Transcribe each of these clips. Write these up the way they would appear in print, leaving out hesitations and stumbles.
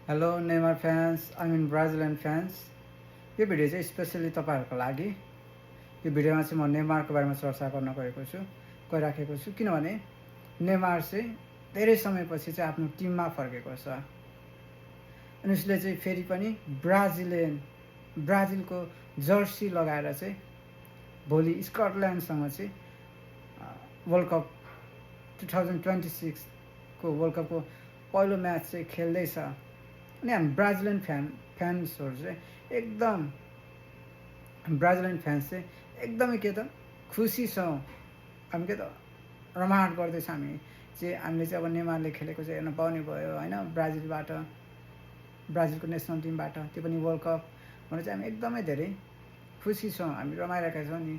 Hello Neymar fans, I mean Brazilian fans. यो video चाहिँ specially तपाईँहरूको लागि। यो भिडियोमा चाहिँ म नेमारको बारेमा चर्चा गर्न गइराखेको छु किनभने नेमार चाहिँ धेरै समयपछि चाहिँ आफ्नो टिममा फर्केको छ अनि उसले चाहिँ फेरि पनि ब्राजिलको जर्सी लगाएर चाहिँ भोलि स्कटल्यान्डसँग चाहिँ वर्ल्ड कप 2026 को वर्ल्ड कपको पहिलो म्याच चाहिँ खेल्दैछ। अनि हामी ब्राजिलियन फ्यान्सहरू चाहिँ एकदमै के त खुसी छौँ। हामी के त रमाहट गर्दैछ। हामीले चाहिँ अब नेमारले खेलेको चाहिँ हेर्न पाउने भयो होइन, ब्राजिलको नेसनल टिमबाट, त्यो पनि वर्ल्ड कप भनेर चाहिँ हामी एकदमै धेरै खुसी छौँ। हामी रमाइरहेका छौँ नि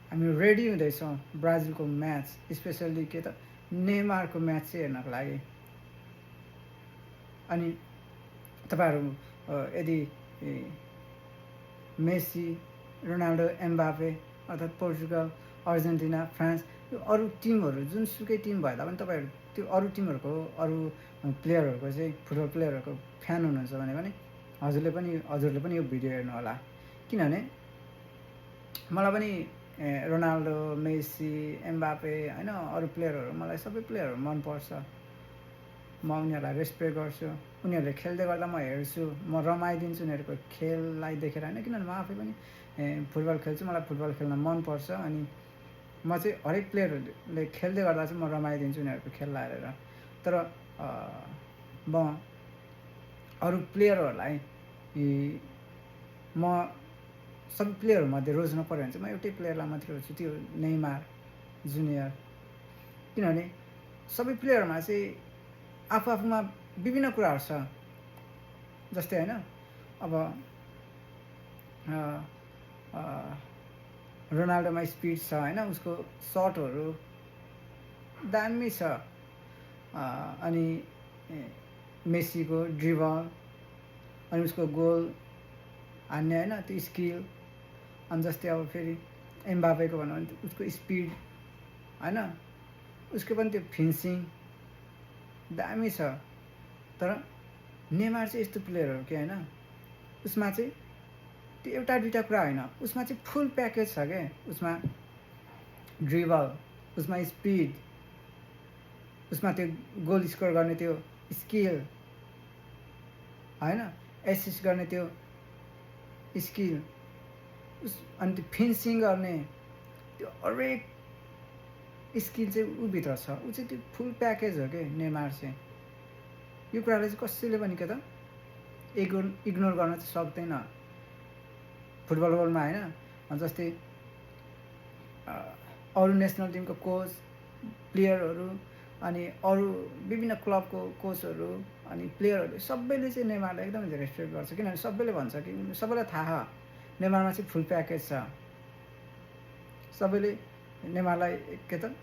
हामी रेडी हुँदैछौँ ब्राजिलको म्याच, स्पेसल्ली के त नेमारको म्याच चाहिँ हेर्नको लागि। अनि तपाईँहरू यदि मेसी, रोनाल्डो, एम्बापे अर्थात् पोर्चुगल, अर्जेन्टिना, फ्रान्स, यो अरू टिमहरू जुनसुकै टिम भए तापनि तपाईँहरू त्यो अरू टिमहरूको अरू प्लेयरहरूको चाहिँ फुटबल प्लेयरहरूको फ्यान हुनुहुन्छ भने पनि हजुरले पनि यो भिडियो हेर्नु होला। किनभने मलाई पनि रोनाल्डो, मेसी, एम्बापे होइन अरू प्लेयरहरू, मलाई सबै प्लेयरहरू मनपर्छ। म उनीहरूलाई रेस्पेक्ट गर्छु। उनीहरूले खेल्दै गर्दा म हेर्छु, म रमाइदिन्छु उनीहरूको खेललाई देखेर होइन। किनभने म आफै पनि फुटबल खेल्छु, मलाई फुटबल खेल्न मनपर्छ। अनि म चाहिँ हरेक प्लेयरहरूले खेल्दै गर्दा चाहिँ म रमाइदिन्छु उनीहरूको खेललाई हेरेर। तर म अरू प्लेयरहरूलाई म सबै प्लेयरहरूमध्ये रोज्न पऱ्यो भने चाहिँ म एउटै प्लेयरलाई मात्रै रोज्छु, त्यो नेमार जुनियर। किनभने सबै प्लेयरमा चाहिँ आफूमा विभिन्न कुराहरू छ। जस्तै होइन, अब रोनाल्डोमा स्पिड छ होइन, उसको सर्टहरू दामी छ। अनि मेसीको ड्रिबल, अनि उसको गोल हान्ने होइन त्यो स्किल। अनि जस्तै अब फेरि एम्बापेको भनौँ भने उसको स्पिड होइन, उसको पनि त्यो फिनिसिङ दामी छ। तर नेमार चाहिँ यस्तो प्लेयर हो कि होइन, उसमा चाहिँ त्यो एउटा दुइटा कुरा होइन, उसमा चाहिँ फुल प्याकेज छ क्या। उसमा ड्रिबल, उसमा स्पिड, उसमा त्यो गोल स्कोर गर्ने त्यो स्किल होइन, एसिस्ट गर्ने त्यो स्किल, अनि त्यो फिनिसिङ गर्ने त्यो हरेक स्किल चाहिँ ऊभित्र छ। ऊ चाहिँ त्यो फुल प्याकेज हो कि नेमार चाहिँ। यो कुरालाई चाहिँ कसैले पनि के त इग्नोर गर्न चाहिँ सक्दैन फुटबल वर्ल्डमा होइन। जस्तै अरू नेसनल टिमको कोच, प्लेयरहरू, अनि अरू विभिन्न क्लबको कोचहरू अनि प्लेयरहरूले सबैले चाहिँ नेमारलाई एकदमै धेरै रेस्पेक्ट गर्छ। किनभने सबैले भन्छ कि सबैलाई थाहा नेमारमा चाहिँ फुल प्याकेज छ। सबैले नेमारलाई के त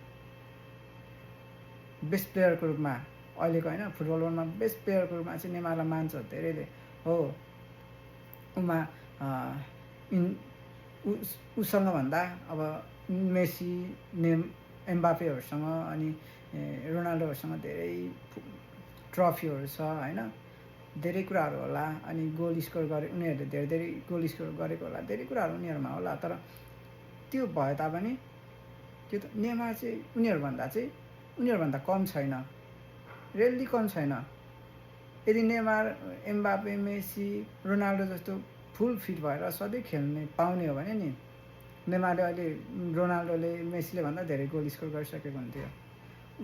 बेस्ट प्लेयरको रूपमा, अहिलेको होइन फुटबल वर्ल्डमा बेस्ट प्लेयरको रूपमा चाहिँ नेमारलाई मान्छ धेरैले। हो, उसँग भन्दा अब मेसी, एम्बापेहरूसँग अनि रोनाल्डोहरूसँग धेरै ट्रफीहरू छ होइन, धेरै कुराहरू होला। अनि गोल स्कोर गरे उनीहरूले धेरै गोल स्कोर गरेको होला, धेरै कुराहरू उनीहरूमा होला। तर त्यो भए तापनि त्यो त नेमार चाहिँ उनीहरूभन्दा कम छैन, रियल्ली कम छैन। यदि नेमार, एम्बापे, मेसी, रोनाल्डो जस्तो फुल फिट भएर सधैँ खेल्ने पाउने हो भने नि नेमारले अहिले रोनाल्डोले, मेसीले भन्दा धेरै गोल स्कोर गरिसकेको हुन्थ्यो,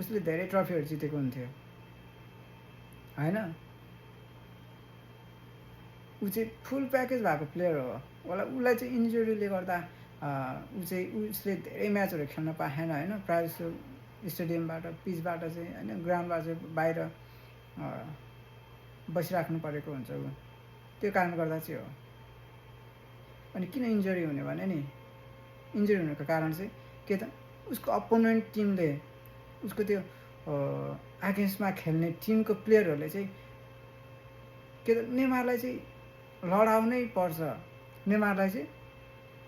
उसले धेरै ट्रफीहरू जितेको हुन्थ्यो होइन। ऊ चाहिँ फुल प्याकेज भएको प्लेयर हो होला। उसलाई चाहिँ इन्जुरीले गर्दा उसले धेरै म्याचहरू खेल्न पाएन होइन। प्रायः जस्तो स्टेडियमबाट, पिचबाट चाहिँ होइन, ग्राउन्डबाट चाहिँ बाहिर बसिराख्नु परेको हुन्छ ऊ, त्यो कारणले गर्दा चाहिँ हो। अनि किन इन्जुरी हुने भने नि, इन्जुरी हुनुको कारण चाहिँ के त उसको अपोनेन्ट टिमले, उसको त्यो अगेन्स्टमा खेल्ने टिमको प्लेयरहरूले चाहिँ के त नेमारलाई चाहिँ लडाउनै पर्छ।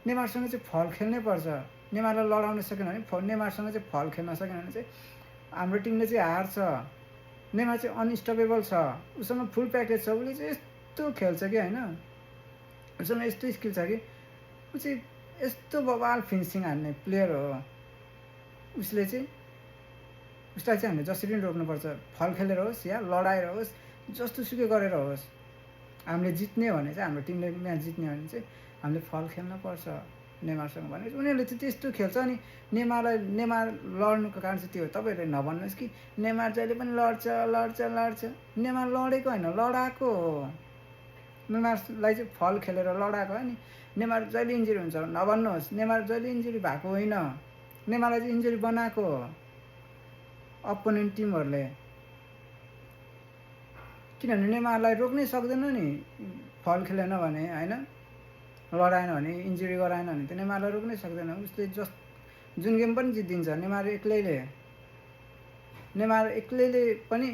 नेमारसँग चाहिँ फल खेल्नै पर्छ। नेमारलाई लडाउन सकेन भने, नेमारसँग चाहिँ फल खेल्न सकेन भने चाहिँ हाम्रो टिमले चाहिँ हार्छ। नेमार चाहिँ अनस्टपेबल छ, उसँग फुल प्याकेज छ, उसले चाहिँ यस्तो खेल्छ कि होइन, उसँग यस्तो स्किल छ कि ऊ चाहिँ यस्तो बवाल फिनिसिङ हान्ने प्लेयर हो। उसलाई चाहिँ हामीले जसरी पनि रोक्नुपर्छ, फल खेलेर होस् या लडाएर होस्, जस्तो सुकै गरेर होस्। हामीले जित्ने भने चाहिँ हाम्रो टिमले म्याच जित्ने भने चाहिँ हामीले फल खेल्नुपर्छ नेमारसँग भने उनीहरूले चाहिँ त्यस्तो खेल्छ। अनि नेमार लड्नुको कारण चाहिँ त्यो हो। तपाईँहरूले नभन्नुहोस् कि नेमार जहिले पनि लड्छ। नेमार लडेको होइन, लडाएको हो। नेमारलाई चाहिँ फल खेलेर लडाएको हो। नि नेमार जहिले इन्जुरी हुन्छ नभन्नुहोस्, नेमार जहिले इन्जुरी भएको होइन, नेमारलाई चाहिँ इन्जुरी बनाएको हो अपोनेन्ट टिमहरूले। किनभने नेमारलाई रोक्नै सक्दैन नि फल खेलेन भने होइन, लडाएन भने, इन्जुरी गराएन भने त नेमारलाई रोक्नै सक्दैन। उसले जुन गेम पनि जितिदिन्छ नेमार एक्लैले पनि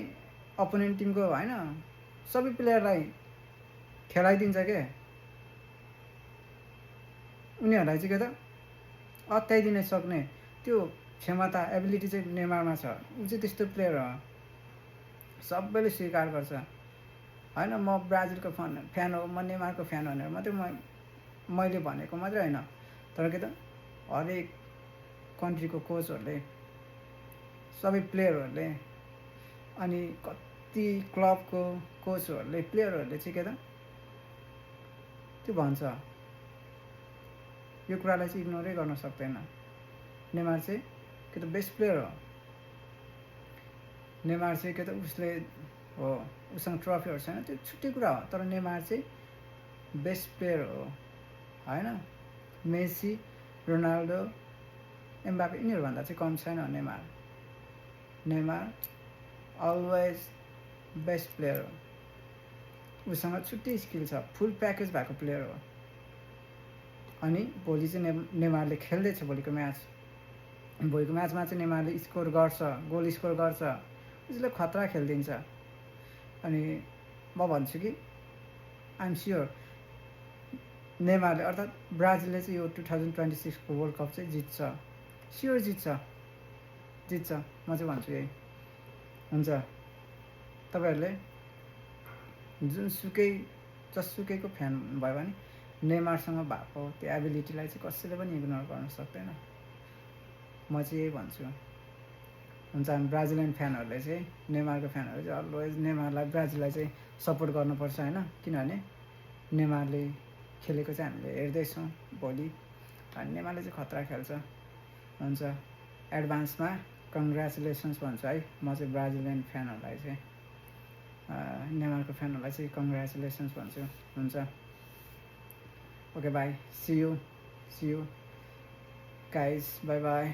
अपोनेन्ट टिमको होइन सबै प्लेयरलाई खेलाइदिन्छ के। उनीहरूलाई चाहिँ के त अत्याइदिन सक्ने त्यो क्षमता एबिलिटी चाहिँ नेमारमा छ। ऊ चाहिँ त्यस्तो प्लेयर हो, सबैले स्वीकार गर्छ होइन। म ब्राजिलको फ्यान हो, म नेमारको फ्यान भनेर मात्रै मैले भनेको मात्रै होइन, तर के त हरेक कन्ट्रीको कोचहरूले, सबै प्लेयरहरूले, अनि कति क्लबको कोचहरूले, प्लेयरहरूले चाहिँ के त त्यो भन्छ। यो कुरालाई चाहिँ इग्नोरै गर्न सक्दैन। नेमार चाहिँ के त बेस्ट प्लेयर हो। नेमार चाहिँ के त उसले हो, उसँग ट्रफीहरू छैन त्यो छुट्टै कुरा हो, तर नेमार चाहिँ बेस्ट प्लेयर हो होइन। मेसी, रोनाल्डो, एम्बापे यिनीहरूभन्दा चाहिँ कम छैन नेमार अलवेज बेस्ट प्लेयर हो। उसँग छुट्टै स्किल छ, फुल प्याकेज भएको प्लेयर हो। अनि भोलि चाहिँ नेमारले खेल्दैछ। भोलिको म्याचमा चाहिँ नेमारले स्कोर गर्छ, गोल स्कोर गर्छ, उसले खतरा खेलिदिन्छ। अनि म भन्छु कि आइएम स्योर नेमारले अर्थात् ब्राजिलले चाहिँ यो 2026 को वर्ल्ड कप चाहिँ जित्छ, स्योर जित्छ। म चाहिँ भन्छु यही हुन्छ। तपाईँहरूले जसुकैको फ्यान भयो भने नेमारसँग भएको त्यो एबिलिटीलाई चाहिँ कसैले पनि इग्नोर गर्न सक्दैन। म चाहिँ यही भन्छु। हुन्छ, हामी ब्राजिलियन फ्यानहरूले चाहिँ, नेमारको फ्यानहरूले चाहिँ अलवेज नेमारलाई, ब्राजिललाई चाहिँ सपोर्ट गर्नुपर्छ होइन। किनभने नेमारले खेलेको चाहिँ हामीले हेर्दैछौँ भोलि, अनि नेमारले चाहिँ खतरा खेल्छ। हुन्छ, एडभान्समा कङ्ग्रेचुलेसन्स भन्छु है। म चाहिँ ब्राजिलियन फ्यानहरूलाई चाहिँ, नेमारको फ्यानहरूलाई चाहिँ कङ्ग्रेचुलेसन्स भन्छु। हुन्छ, okay bye, see you guys, bye by.